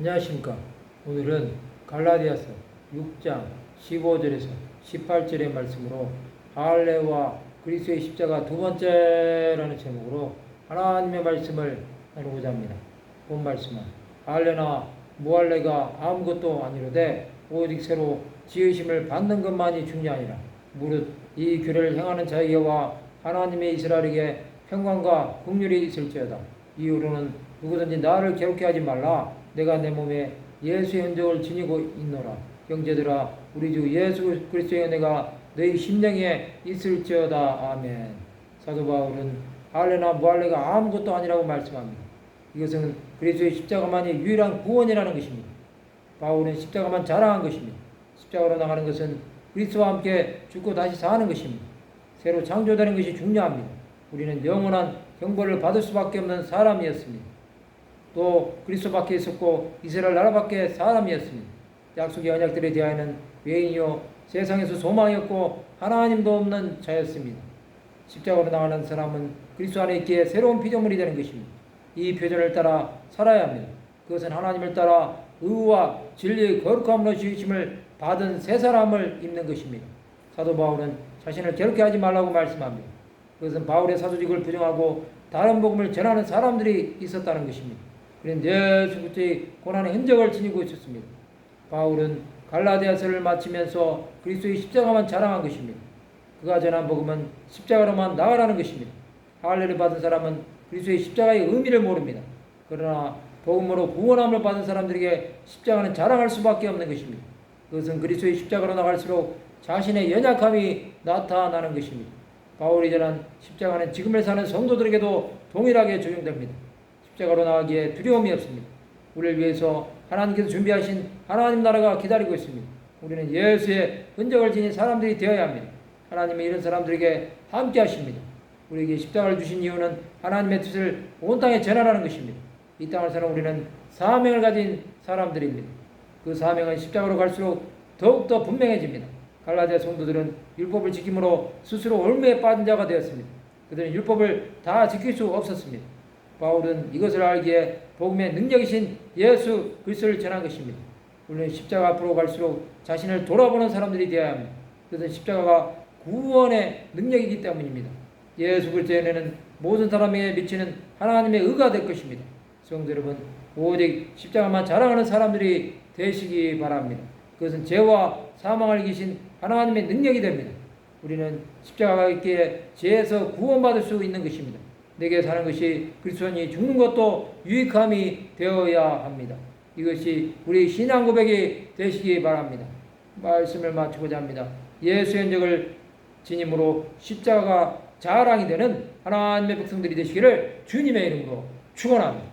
안녕하십니까. 오늘은 갈라디아서 6장 15절에서 18절의 말씀으로 할례와 그리스도의 십자가 두 번째라는 제목으로 하나님의 말씀을 나누고자 합니다. 본 말씀은 할례나 무할례가 아무것도 아니로되 오직 새로 지으심을 받는 것만이 중요하니라. 무릇 이 규례를 행하는 자에게와 하나님의 이스라엘에게 평강과 긍휼이 있을지어다. 이후로는 누구든지 나를 괴롭게 하지 말라. 내가 내 몸에 예수의 흔적을 지니고 있노라. 형제들아, 우리 주 예수 그리스도의 은혜가 너희 심령에 있을지어다. 아멘. 사도 바울은 할례나 무할례가 아무것도 아니라고 말씀합니다. 이것은 그리스도의 십자가만이 유일한 구원이라는 것입니다. 바울은 십자가만 자랑한 것입니다. 십자가로 나가는 것은 그리스도와 함께 죽고 다시 사는 것입니다. 새로 창조되는 것이 중요합니다. 우리는 영원한 형벌을 받을 수밖에 없는 사람이었습니다. 또 그리스도밖에 있었고 이스라엘 나라밖에 사람이었습니다. 약속의 언약들에 대하여는 외인이요 세상에서 소망이 없고 하나님도 없는 자였습니다. 십자가로 나가는 사람은 그리스도 안에 있기에 새로운 피조물이 되는 것입니다. 이 표준을 따라 살아야 합니다. 그것은 하나님을 따라 의와 진리의 거룩함으로 지으심을 받은 새 사람을 입는 것입니다. 사도 바울은 자신을 괴롭게 하지 말라고 말씀합니다. 그것은 바울의 사도직을 부정하고 다른 복음을 전하는 사람들이 있었다는 것입니다. 그는 예수 그리스도의 고난의 흔적을 지니고 있었습니다. 바울은 갈라디아서를 마치면서 그리스도의 십자가만 자랑한 것입니다. 그가 전한 복음은 십자가로만 나가라는 것입니다. 할례를 받은 사람은 그리스도의 십자가의 의미를 모릅니다. 그러나 복음으로 구원함을 받은 사람들에게 십자가는 자랑할 수밖에 없는 것입니다. 그것은 그리스도의 십자가로 나갈수록 자신의 연약함이 나타나는 것입니다. 바울이 전한 십자가는 지금을 사는 성도들에게도 동일하게 적용됩니다. 십자가로 나가기에 두려움이 없습니다. 우리를 위해서 하나님께서 준비하신 하나님 나라가 기다리고 있습니다. 우리는 예수의 흔적을 지닌 사람들이 되어야 합니다. 하나님은 이런 사람들에게 함께 하십니다. 우리에게 십자가를 주신 이유는 하나님의 뜻을 온 땅에 전하라는 것입니다. 이 땅을 사는 우리는 사명을 가진 사람들입니다. 그 사명은 십자가로 갈수록 더욱더 분명해집니다. 갈라디아 성도들은 율법을 지킴으로 스스로 올무에 빠진 자가 되었습니다. 그들은 율법을 다 지킬 수 없었습니다. 바울은 이것을 알기에 복음의 능력이신 예수 그리스도를 전한 것입니다. 우리는 십자가 앞으로 갈수록 자신을 돌아보는 사람들이 되어야 합니다. 그것은 십자가가 구원의 능력이기 때문입니다. 예수 그리스도의 은혜는 모든 사람에게 미치는 하나님의 의가 될 것입니다. 성도 여러분, 오직 십자가만 자랑하는 사람들이 되시기 바랍니다. 그것은 죄와 사망을 이기신 하나님의 능력이 됩니다. 우리는 십자가가 있기에 죄에서 구원받을 수 있는 것입니다. 내게 사는 것이 그리스도인이 죽는 것도 유익함이 되어야 합니다. 이것이 우리 신앙 고백이 되시기 바랍니다. 말씀을 마치고자 합니다. 예수의 흔적을 지님으로 십자가가 자랑이 되는 하나님의 백성들이 되시기를 주님의 이름으로 축원합니다.